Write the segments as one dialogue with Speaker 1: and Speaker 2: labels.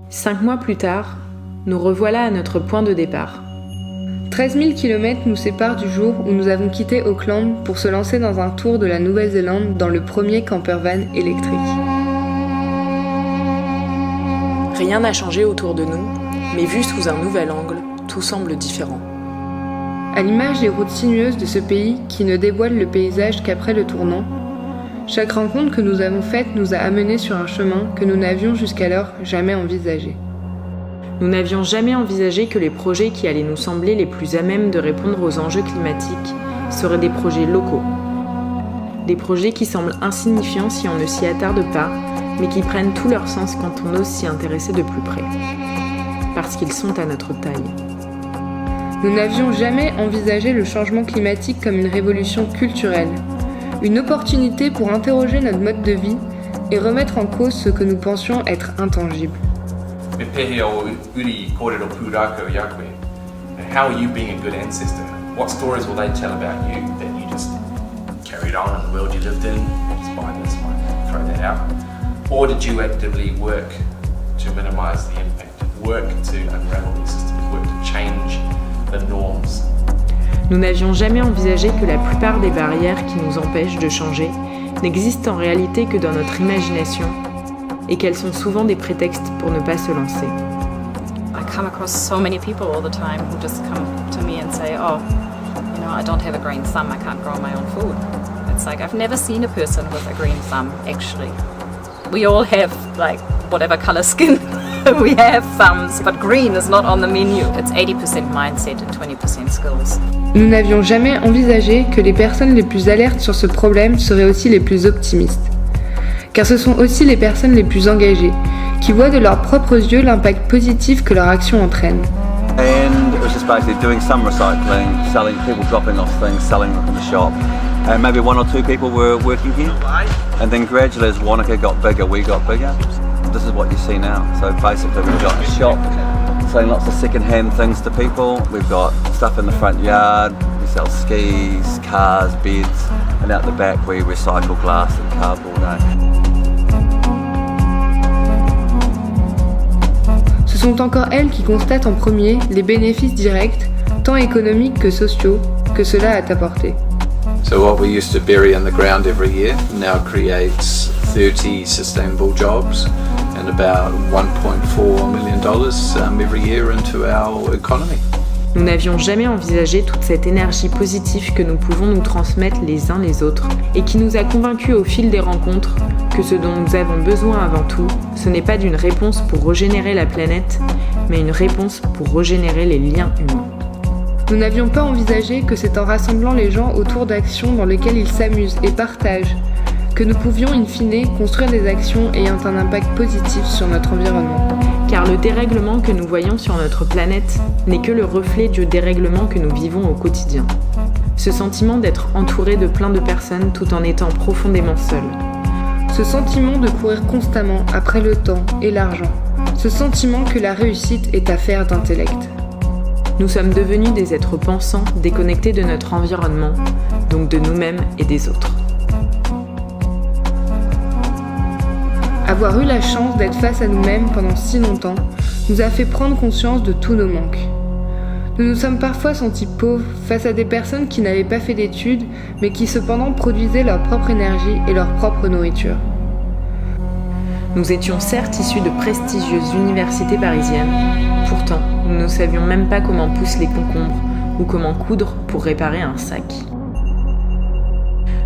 Speaker 1: 5 mois plus tard, nous revoilà à notre point de départ.
Speaker 2: 13 000 km nous séparent du jour où nous avons quitté Auckland pour se lancer dans un tour de la Nouvelle-Zélande dans le premier campervan électrique.
Speaker 1: Rien n'a changé autour de nous, mais vu sous un nouvel angle, tout semble différent.
Speaker 2: À l'image des routes sinueuses de ce pays qui ne dévoilent le paysage qu'après le tournant, chaque rencontre que nous avons faite nous a amenés sur un chemin que nous n'avions jusqu'alors jamais envisagé.
Speaker 1: Nous n'avions jamais envisagé que les projets qui allaient nous sembler les plus à même de répondre aux enjeux climatiques seraient des projets locaux. Des projets qui semblent insignifiants si on ne s'y attarde pas, mais qui prennent tout leur sens quand on ose s'y intéresser de plus près. Parce qu'ils sont à notre taille.
Speaker 2: Nous n'avions jamais envisagé le changement climatique comme une révolution culturelle, une opportunité pour interroger notre mode de vie et remettre en cause ce que nous pensions être intangible.
Speaker 3: Me pehe o uri kōrero pūrākau i a koe. How are you being a good ancestor? What stories will they tell about you that you just carried on in the world you lived in? Just buy this one, throw that out. Or did you actively work to minimise the impact, work to unravel these systems, work to change the norms?
Speaker 1: Nous n'avions jamais envisagé que la plupart des barrières qui nous empêchent de changer n'existent en réalité que dans notre imagination et qu'elles sont souvent des prétextes pour ne pas se lancer.
Speaker 4: I come across so many people all the time who just come to me and say, oh, you know, I don't have a green thumb, I can't grow my own food. It's like, I've never seen a person with a green thumb, actually. We all have, like, whatever color skin we have thumbs, but green is not on the menu. It's 80% mindset and 20% skills.
Speaker 2: Nous n'avions jamais envisagé que les personnes les plus alertes sur ce problème seraient aussi les plus optimistes. Car ce sont aussi les personnes les plus engagées, qui voient de leurs propres yeux l'impact positif que leur action entraîne.
Speaker 5: And it was just basically doing some recycling, selling, people dropping off things, selling them in the shop. And maybe 1 or 2 people were working here. And then gradually as Wanaka got bigger, we got bigger. This is what you see now. So basically we've got a shop selling lots of second-hand things to people. We've got stuff in the front yard. We sell skis, cars, beds. And out the back we recycle glass and cardboard.
Speaker 2: Ce sont encore elles qui constatent en premier les bénéfices directs, tant économiques que sociaux, que cela a apporté.
Speaker 6: So what we used to bury in the ground every year now creates 30 sustainable jobs and about $1.4 million every year into our economy.
Speaker 1: Nous n'avions jamais envisagé toute cette énergie positive que nous pouvons nous transmettre les uns les autres et qui nous a convaincus au fil des rencontres que ce dont nous avons besoin avant tout, ce n'est pas d'une réponse pour régénérer la planète, mais une réponse pour régénérer les liens humains.
Speaker 2: Nous n'avions pas envisagé que c'est en rassemblant les gens autour d'actions dans lesquelles ils s'amusent et partagent que nous pouvions in fine construire des actions ayant un impact positif sur notre environnement.
Speaker 1: Car le dérèglement que nous voyons sur notre planète n'est que le reflet du dérèglement que nous vivons au quotidien. Ce sentiment d'être entouré de plein de personnes tout en étant profondément seul.
Speaker 2: Ce sentiment de courir constamment après le temps et l'argent. Ce sentiment que la réussite est affaire d'intellect.
Speaker 1: Nous sommes devenus des êtres pensants, déconnectés de notre environnement, donc de nous-mêmes et des autres.
Speaker 2: Avoir eu la chance d'être face à nous-mêmes pendant si longtemps nous a fait prendre conscience de tous nos manques. Nous nous sommes parfois sentis pauvres face à des personnes qui n'avaient pas fait d'études, mais qui cependant produisaient leur propre énergie et leur propre nourriture.
Speaker 1: Nous étions certes issus de prestigieuses universités parisiennes, pourtant nous ne savions même pas comment poussent les concombres ou comment coudre pour réparer un sac.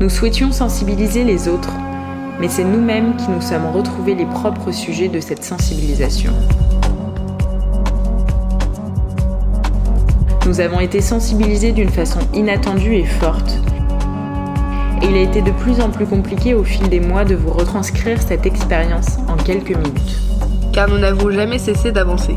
Speaker 1: Nous souhaitions sensibiliser les autres, mais c'est nous-mêmes qui nous sommes retrouvés les propres sujets de cette sensibilisation. Nous avons été sensibilisés d'une façon inattendue et forte, et il a été de plus en plus compliqué au fil des mois de vous retranscrire cette expérience en quelques minutes.
Speaker 2: Car nous n'avons jamais cessé d'avancer.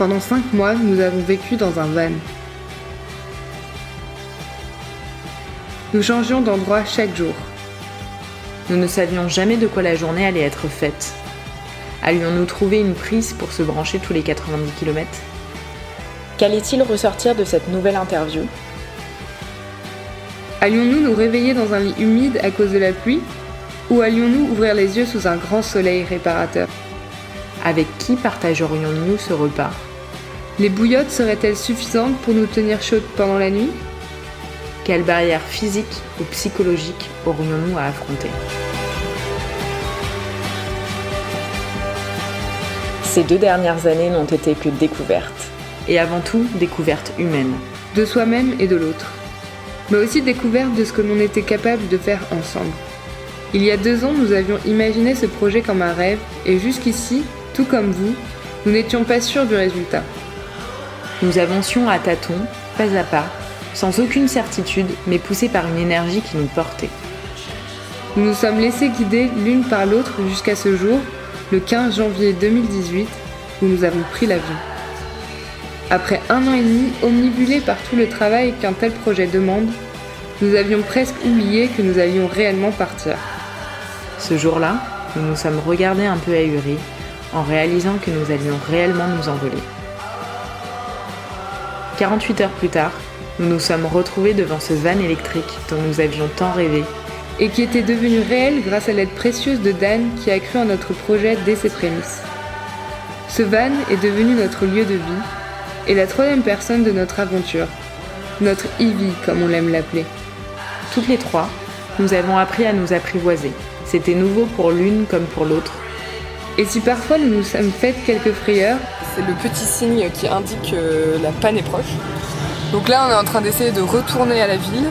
Speaker 2: Pendant 5 mois, nous avons vécu dans un van. Nous changions d'endroit chaque jour.
Speaker 1: Nous ne savions jamais de quoi la journée allait être faite. Allions-nous trouver une prise pour se brancher tous les 90 km ? Qu'allait-il ressortir de cette nouvelle interview ?
Speaker 2: Allions-nous nous réveiller dans un lit humide à cause de la pluie ? Ou allions-nous ouvrir les yeux sous un grand soleil réparateur ?
Speaker 1: Avec qui partagerions-nous ce repas ?
Speaker 2: Les bouillottes seraient-elles suffisantes pour nous tenir chaudes pendant la nuit ?
Speaker 1: Quelles barrières physiques ou psychologiques aurions-nous à affronter ? Ces 2 dernières années n'ont été que découvertes. Et avant tout, découvertes humaines.
Speaker 2: De soi-même et de l'autre. Mais aussi découverte de ce que l'on était capable de faire ensemble. Il y a 2 ans, nous avions imaginé ce projet comme un rêve, et jusqu'ici, tout comme vous, nous n'étions pas sûrs du résultat.
Speaker 1: Nous avancions à tâtons, pas à pas, sans aucune certitude, mais poussés par une énergie qui nous portait.
Speaker 2: Nous nous sommes laissés guider l'une par l'autre jusqu'à ce jour, le 15 janvier 2018, où nous avons pris l'avion. Après 1 an et demi, omnibulés par tout le travail qu'un tel projet demande, nous avions presque oublié que nous allions réellement partir.
Speaker 1: Ce jour-là, nous nous sommes regardés un peu ahuris, en réalisant que nous allions réellement nous envoler. 48 heures plus tard, nous nous sommes retrouvés devant ce van électrique dont nous avions tant rêvé,
Speaker 2: et qui était devenu réel grâce à l'aide précieuse de Dan qui a cru en notre projet dès ses prémices. Ce van est devenu notre lieu de vie, et la 3e personne de notre aventure, notre Ivy comme on l'aime l'appeler.
Speaker 1: Toutes les 3, nous avons appris à nous apprivoiser. C'était nouveau pour l'une comme pour l'autre.
Speaker 2: Et si parfois nous nous sommes fait quelques frayeurs,
Speaker 7: c'est le petit signe qui indique que la panne est proche. Donc là, on est en train d'essayer de retourner à la ville.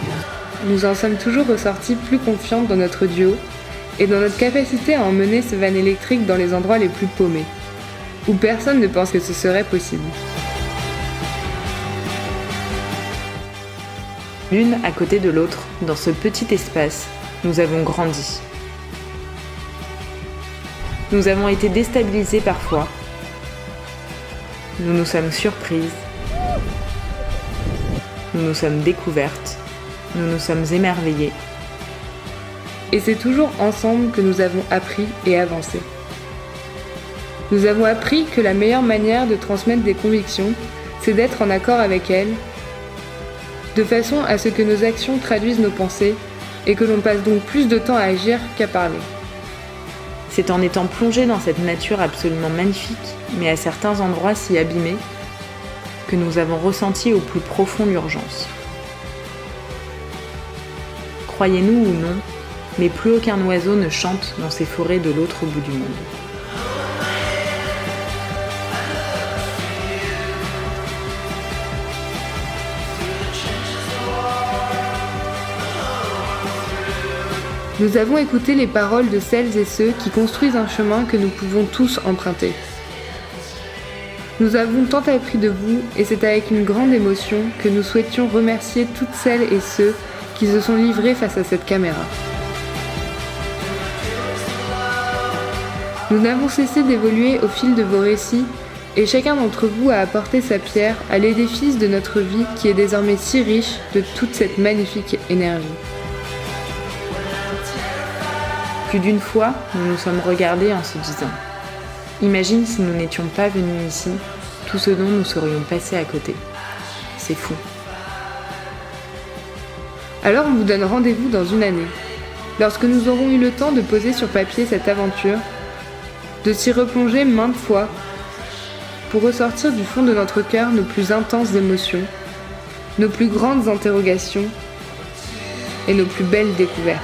Speaker 2: nous en sommes toujours ressortis plus confiantes dans notre duo et dans notre capacité à emmener ce van électrique dans les endroits les plus paumés, où personne ne pense que ce serait possible.
Speaker 1: L'une à côté de l'autre, dans ce petit espace, nous avons grandi. Nous avons été déstabilisés parfois. Nous nous sommes surprises. Nous nous sommes découvertes. Nous nous sommes émerveillées.
Speaker 2: Et c'est toujours ensemble que nous avons appris et avancé. Nous avons appris que la meilleure manière de transmettre des convictions, c'est d'être en accord avec elles, de façon à ce que nos actions traduisent nos pensées et que l'on passe donc plus de temps à agir qu'à parler.
Speaker 1: C'est en étant plongés dans cette nature absolument magnifique, mais à certains endroits si abîmés, que nous avons ressenti au plus profond l'urgence. Croyez-nous ou non, mais plus aucun oiseau ne chante dans ces forêts de l'autre bout du monde.
Speaker 2: Nous avons écouté les paroles de celles et ceux qui construisent un chemin que nous pouvons tous emprunter. Nous avons tant appris de vous et c'est avec une grande émotion que nous souhaitions remercier toutes celles et ceux qui se sont livrés face à cette caméra. Nous n'avons cessé d'évoluer au fil de vos récits et chacun d'entre vous a apporté sa pierre à l'édifice de notre vie qui est désormais si riche de toute cette magnifique énergie.
Speaker 1: Plus d'une fois, nous nous sommes regardés en se disant « Imagine si nous n'étions pas venus ici, tout ce dont nous serions passés à côté. C'est fou. »
Speaker 2: Alors on vous donne rendez-vous dans une année, lorsque nous aurons eu le temps de poser sur papier cette aventure, de s'y replonger maintes fois, pour ressortir du fond de notre cœur nos plus intenses émotions, nos plus grandes interrogations et nos plus belles découvertes.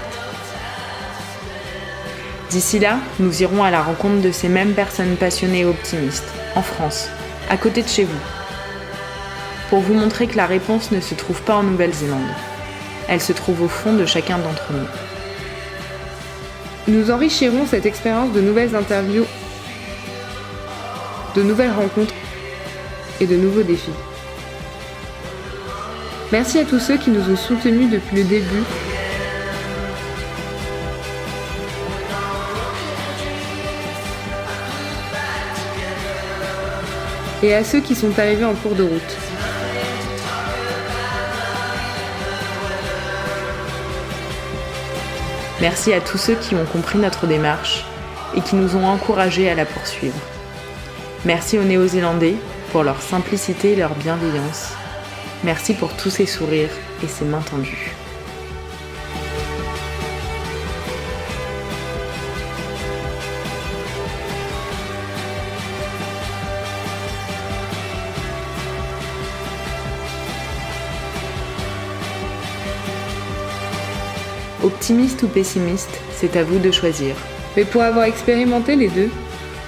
Speaker 1: D'ici là, nous irons à la rencontre de ces mêmes personnes passionnées et optimistes, en France, à côté de chez vous, pour vous montrer que la réponse ne se trouve pas en Nouvelle-Zélande. Elle se trouve au fond de chacun d'entre nous.
Speaker 2: Nous enrichirons cette expérience de nouvelles interviews, de nouvelles rencontres et de nouveaux défis. Merci à tous ceux qui nous ont soutenus depuis le début. et à ceux qui sont arrivés en cours de route.
Speaker 1: Merci à tous ceux qui ont compris notre démarche et qui nous ont encouragés à la poursuivre. Merci aux Néo-Zélandais pour leur simplicité et leur bienveillance. Merci pour tous ces sourires et ces mains tendues. Optimiste ou pessimiste, c'est à vous de choisir.
Speaker 2: Mais pour avoir expérimenté les deux,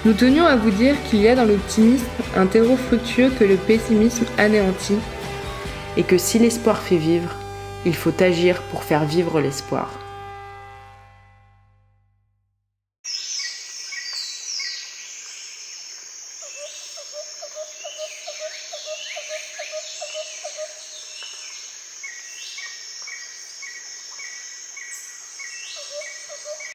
Speaker 2: nous tenions à vous dire qu'il y a dans l'optimisme un terreau fructueux que le pessimisme anéantit.
Speaker 1: Et que si l'espoir fait vivre, il faut agir pour faire vivre l'espoir.